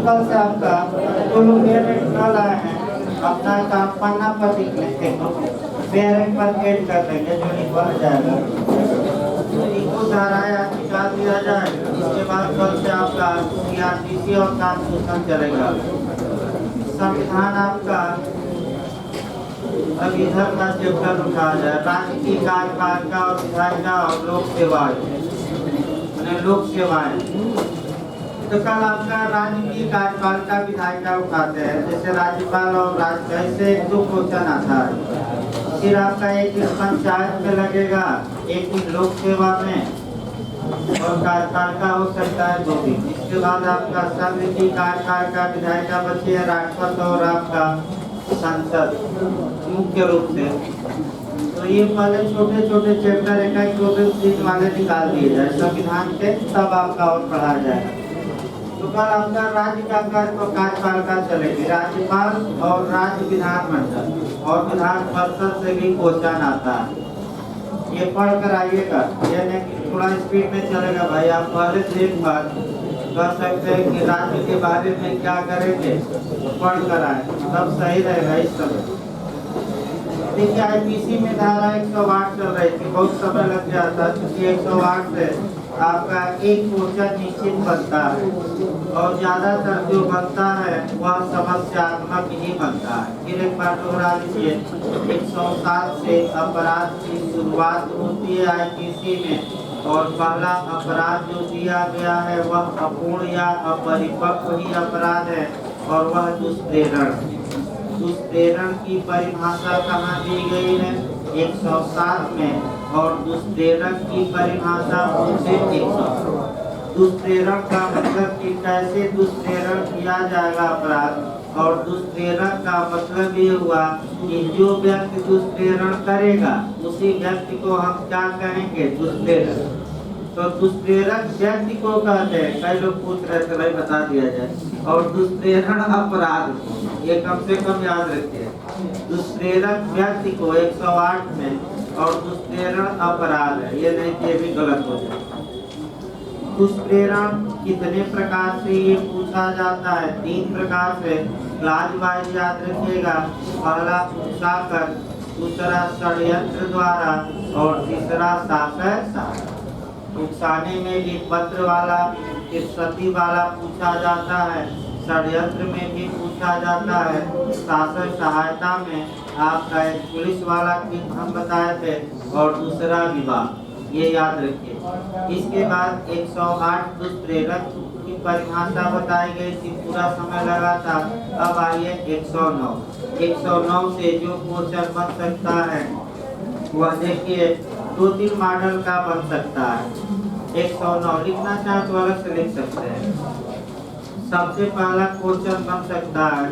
कल से आपका कुल पेरेंट कल आए हैं, अपना काम पन्ना पर लिख लेंगे, पेरेंट पर ऐड कर देंगे, जो बढ़ जाएगा। तो इनको धाराएं निकाल दिया जाए। इसके बाद कल से आपका सीआरपीसी और कॉन्स्टिट्यूशन चलेगा। संविधान आपका अब इधर का चैप्टर उठा जाए, राजनीतिक कार्यपालिका और विधायिका और लोक सेवाएं, लोक सेवाएं। तो कल आपका राजनीतिक कार्यपालिका विधायिका उठाते हैं, जैसे राज्यपाल और ऐसे 2 क्वेश्चन आता है। फिर आपका एक दिन पंचायत में लगेगा, एक दिन लोक सेवा में, और कार्यपालिका हो सकता है 2 दिन। इसके बाद आपका संविधि कार्यपालिका विधायिका बची है राष्ट्रपति और आपका संसद मुख्य रूप से। तो ये पहले छोटे छोटे चैप्टर एक 2 दिन वाले निकाल दिए जाए संविधान के, तब आपका और पढ़ा जाएगा। तो कल आपका राज्य का कार्यपालिका चलेगी, राज्यपाल और राज्य विधानमंडल और विधान परिषद से भी क्वेश्चन आता है। ये पढ़ कर आइएगा, ये नहीं कि थोड़ा स्पीड में चलेगा भाई। आप पहले से एक बार कर सकते हैं कि राज्य के बारे में क्या करेंगे, पढ़ कर आए तब सही रहेगा। इस समय देखिए आईपीसी में धारा 108 चल रही थी, बहुत समय लग जाता है, क्योंकि 108 से आपका एक क्वेश्चन निश्चित बनता है, और ज्यादातर जो बनता है वह समस्यात्मक ही बनता है। फिर एक बार दोहरा लीजिए, 107 से अपराध की शुरुआत होती है आईपीसी में, और पहला अपराध जो दिया गया है वह अपूर्ण या अपरिपक्व ही अपराध है, और वह दुष्प्रेरण। दुष्प्रेरण की परिभाषा कहाँ दी गई है? 107 में, और दुष्प्रेरण की परिभाषा उनसे 100। दुष्प्रेरण का मतलब कि कैसे दुष्प्रेरण किया जाएगा अपराध, और दुष्प्रेरण का मतलब ये हुआ कि जो व्यक्ति दुष्प्रेरण करेगा उसी व्यक्ति को हम क्या कहेंगे? दुष्प्रेरक। तो दुष्प्रेरक व्यक्ति को कहते हैं, कई लोग पूछ रहे थे भाई बता दिया जाए। और दुष्प्रेरण अपराध, ये कम से कम याद रखिए। दुष्प्रेरक व्यक्ति को 108 में, और दुष्प्रेरण अपराध है, ये नहीं कि ये भी गलत हो जाए। दुष्प्रेरण कितने प्रकार से ये पूछा जाता है? 3 प्रकार से। क्लास वाइज याद रखिएगा, पहला उकसाकर, दूसरा षड्यंत्र द्वारा, और तीसरा शासक। उकसाने में भी पत्र वाला, फिर सती वाला पूछा जाता है, षड्यंत्र में भी पूछा जाता है, शासक सहायता में आपका एक पुलिस वाला की हम बताए थे, और दूसरा विवाह। ये याद रखिए। इसके बाद 108 दुष्प्रेरक की परिभाषा बताई गई थी, पूरा समय लगा था। अब आइए 109। 109 से जो क्वेश्चन बन सकता है वह देखिए 2-3 मॉडल का बन सकता है। 109 लिखना चाहे तो अलग से लिख सकते हैं। सबसे पहला क्वेश्चन बन सकता है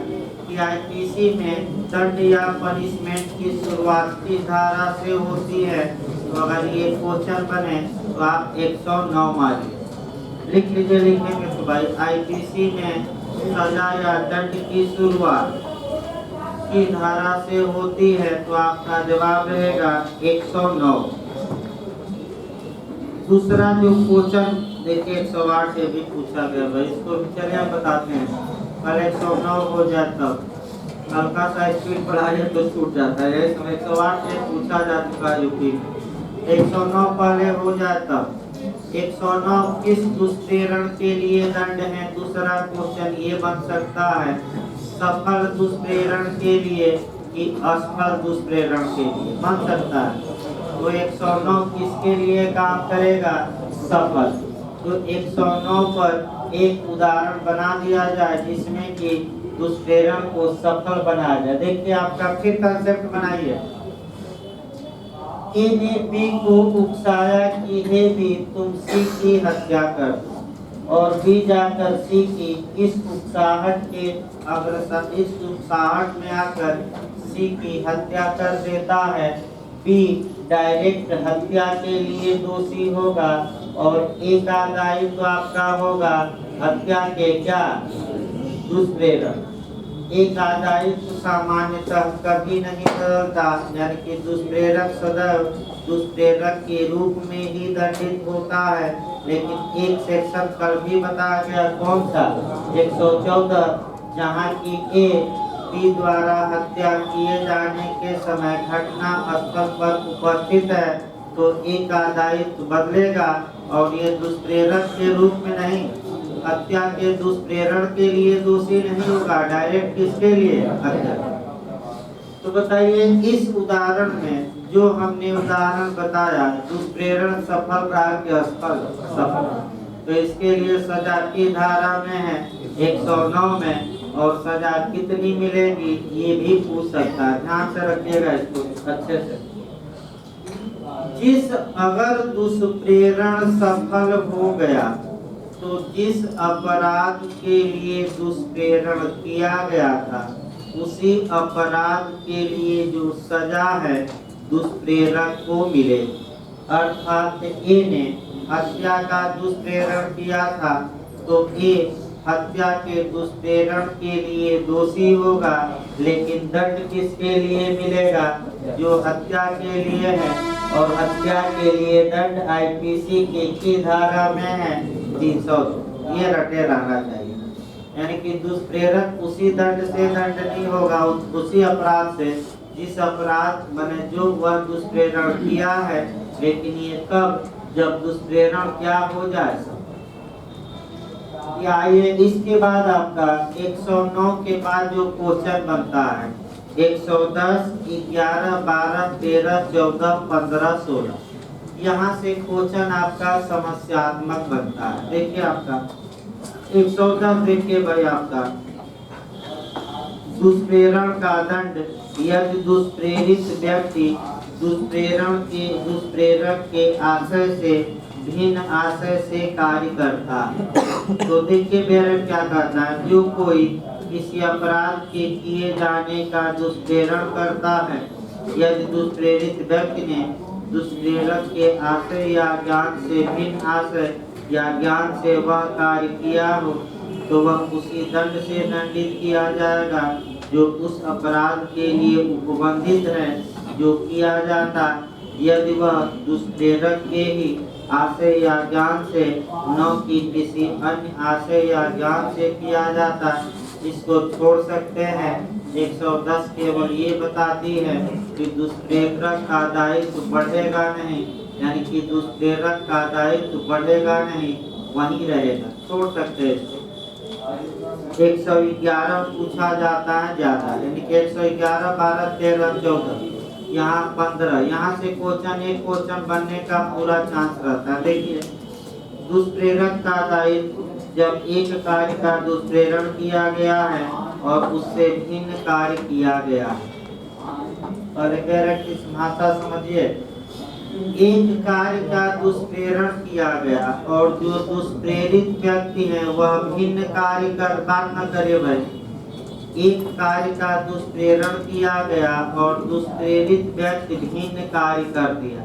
कि आईपीसी में दंड या पनिशमेंट की शुरुआती धारा से होती है। तो अगर ये क्वेश्चन बने तो आप 109 मारिए, लिख लीजिए। लिखेंगे तो भाई आईपीसी में सजा या दंड की शुरुआत की धारा से होती है, तो आपका जवाब रहेगा 109। दूसरा जो क्वेश्चन देखिए 108 से भी पूछा गया भाई, इसको चलिए हम बताते हैं। पहले 109 हो जाए तब हल्का सा स्पीड बढ़ाइए तो छूट जाता है। 108 से पूछा जा चुका है यूपी। 109 पहले हो जाए तब 109 किस दुष्प्रेरण के लिए दंड है? दूसरा क्वेश्चन ये बन सकता है, सफल दुष्प्रेरण के लिए कि असफल दुष्प्रेरण के लिए बन सकता है। तो 109 किसके लिए काम करेगा? सफल। तो 109 पर एक उदाहरण बना दिया जाए जिसमें कि दुष्प्रेरण को सफल बनाया जाए। देखिए आपका फिर कंसेप्ट बनाइए। ए ने बी को उकसाया कि हे बी तुम सी की हत्या कर, और बी जाकर सी की इस उकसाहट में आकर सी की हत्या कर देता है। बी डायरेक्ट हत्या के लिए दोषी होगा, और ए का दायित्व आपका होगा हत्या के क्या? दुष्प्रेरण। एक दायित्व सामान्यतः कभी नहीं बदलता, यानी कि दुष्प्रेरक सदैव दुष्प्रेरक के रूप में ही दंडित होता है। लेकिन एक सेक्शन कल भी बताया गया, कौन सा, 114, जहाँ की ए बी द्वारा हत्या किए जाने के समय घटना स्थल पर उपस्थित है तो ए का दायित्व बदलेगा और ये दुष्प्रेरक के रूप में नहीं, हत्या के दुष्प्रेरण के लिए दोषी नहीं होगा, डायरेक्ट किसके लिए, हत्या। तो बताइए इस उदाहरण में जो हमने उदाहरण बताया, दुष्प्रेरण सफल रहा कि असफल, सफल, तो इसके लिए सजा की धारा में है 109 में, और सजा कितनी मिलेगी ये भी पूछ सकता है, ध्यान से रखिएगा इसको अच्छे से। जिस अगर दुष्प्रेरण सफल हो गया तो जिस अपराध के लिए दुष्प्रेरण किया गया था उसी अपराध के लिए जो सजा है दुष्प्रेरक को मिले। अर्थात ए ने हत्या का दुष्प्रेरण किया था तो ए हत्या के दुष्प्रेरण के लिए दोषी होगा, लेकिन दंड किसके लिए मिलेगा, जो हत्या के लिए है, और हत्या के लिए दंड आईपीसी की धारा में है 302, ये रटे रहना चाहिए। यानी कि दुष्प्रेरक उसी दंड से दंड नहीं होगा, उसी अपराध से जिस अपराध मैंने जो वह दुष्प्रेरण किया है, लेकिन ये कब, जब दुष्प्रेरण क्या हो जाए। आइए इसके बाद आपका 109 के बाद जो क्वेश्चन बनता है 110, 11, 12, 13, 14, 15, 16, यहाँ से क्वेश्चन आपका समस्यात्मक बनता है। देखिए आपका 110 देखिए भाई, आपका दुष्प्रेरण का दंड यदि दुष्प्रेरित व्यक्ति दुष्प्रेरक के आशय से भिन्न आशय से कार्य करता है। तो देखिए मेरे क्या करता है, जो कोई किसी अपराध के किए जाने का दुष्प्रेरण करता है, यदि दुष्प्रेरित व्यक्ति ने दुष्प्रेरक के आशय या ज्ञान से भिन्न आशय या ज्ञान से वह कार्य किया हो तो वह उसी दंड से दंडित किया जाएगा जो उस अपराध के लिए उपबंधित है जो किया जाता, यदि वह दुष्प्रेरक के ही आशय या ज्ञान से न कि किसी अन्य आशय या ज्ञान से किया जाता। इसको छोड़ सकते हैं। 110 केवल ये बताती है कि दुष्प्रेरक का दायित्व बढ़ेगा नहीं, यानी कि दुष्प्रेरक का दायित्व बढ़ेगा नहीं, वहीं रहेगा, छोड़ सकते हैं इसको। 111 पूछा जाता है ज्यादा, यानी कि 111, 12, 13, 14, यहाँ 15, यहाँ से क्वेश्चन एक क्वेश्चन बनने का पूरा चांस रहता है। देखिए दुष्प्रेरक का दायित्व, जब एक कार्य का दुष्प्रेरण किया गया है और उससे भिन्न कार्य किया गया है, और किस भाषा समझिए, एक कार्य का दुष्प्रेरण किया गया और जो दुष्प्रेरित व्यक्ति है वह भिन्न कार्य कर, बात न करिए भाई, एक कार्य का दुष्प्रेरण किया गया और दुष्प्रेरित व्यक्ति भिन्न कार्य कर दिया।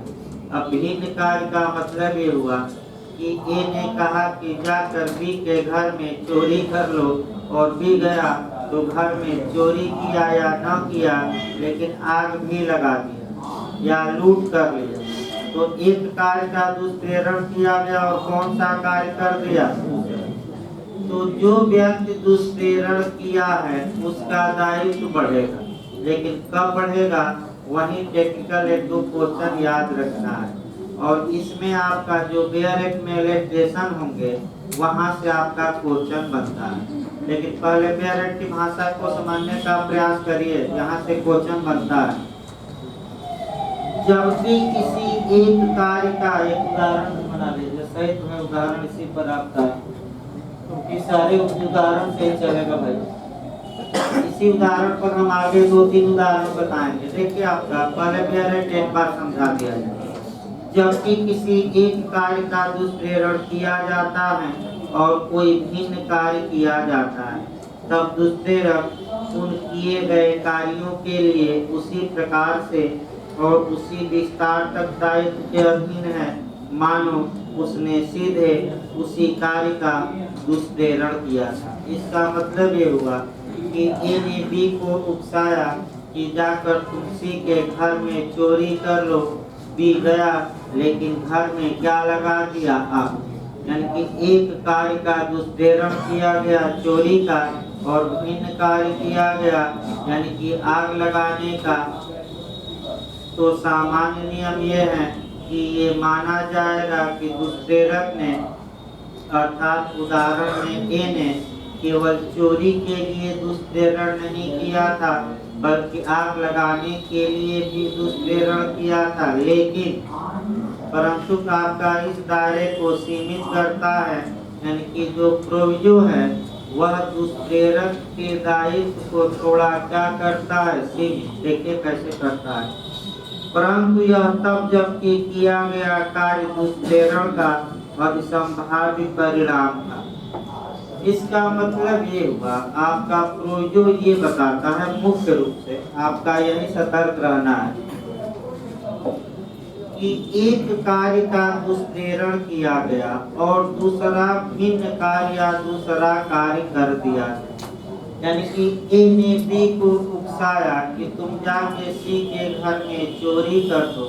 अब भिन्न कार्य का मतलब ये हुआ कि ए ने कहा कि जाकर बी के घर में चोरी कर लो, और बी गया तो घर में चोरी किया या न किया, लेकिन आग भी लगा दिया या लूट कर लिया। तो एक कार्य का दुष्प्रेरण किया गया और कौन सा कार्य कर दिया। तो जो व्यक्ति दुष्प्रेरण किया है उसका दायित्व बढ़ेगा, लेकिन कब बढ़ेगा, वही टेक्निकल एक दो क्वेश्चन याद रखना है। और इसमें आपका जो बेयर एक्ट में इलस्ट्रेशन होंगे वहां से आपका क्वेश्चन बनता है, लेकिन पहले बेयर एक्ट की भाषा को समझने का प्रयास करिए, यहाँ से क्वेश्चन बनता है। जबकि किसी एक कार्य का, एक उदाहरण बना लीजिए, सही तुम्हें उदाहरण इसी पर आपका, क्योंकि सारे उदाहरण से चलेगा भाई। इसी उदाहरण पर हम आगे 2-3 उदाहरण बताएंगे। देखिए आपका पहले बेयर एक्ट एक बार समझा दिया जाए। जबकि किसी एक कार्य का दुष्प्रेरण किया जाता है और कोई भिन्न कार्य किया जाता है, तब दुष्प्रेरक उन किए गए कार्यों के लिए उसी प्रकार से और उसी विस्तार तक दायित्व के अधीन है मानो उसने सीधे उसी कार्य का दुष्प्रेरण किया था। इसका मतलब ये हुआ कि ए ने बी को उकसाया कि जाकर तुलसी के घर में चोरी कर लो, बी गया लेकिन घर में क्या लगा दिया, आग। यानी कि एक कार्य का दुष्प्रेरण किया गया चोरी का, और भिन्न कार्य किया गया यानी कि आग लगाने का, तो सामान्य नियम ये है कि ये माना जाएगा कि दुष्प्रेरक ने अर्थात उदाहरण में ए ने केवल चोरी के लिए दुष्प्रेरण नहीं किया था, बल्कि आग लगाने के लिए भी दुष्प्रेरण किया था, लेकिन परंतु आपका इस दायरे को सीमित करता है, यानी कि जो प्रोविजो है वह दुष्प्रेरक के दायित्व को थोड़ा क्या करता है, सीमित। देखिए कैसे करता है। परंतु यह तब जबकि किया गया कार्य दुष्प्रेरण का अभिसंभावित परिणाम था। इसका मतलब ये हुआ, आपका प्रोविजो ये बताता है, मुख्य रूप से आपका यही सतर्क रहना है कि एक कार्य का दुष्प्रेरण किया गया और दूसरा भिन्न कार्य या दूसरा कार्य कर दिया, यानी कि ए ने बी को उकसाया कि तुम जाके सी के घर में चोरी कर दो,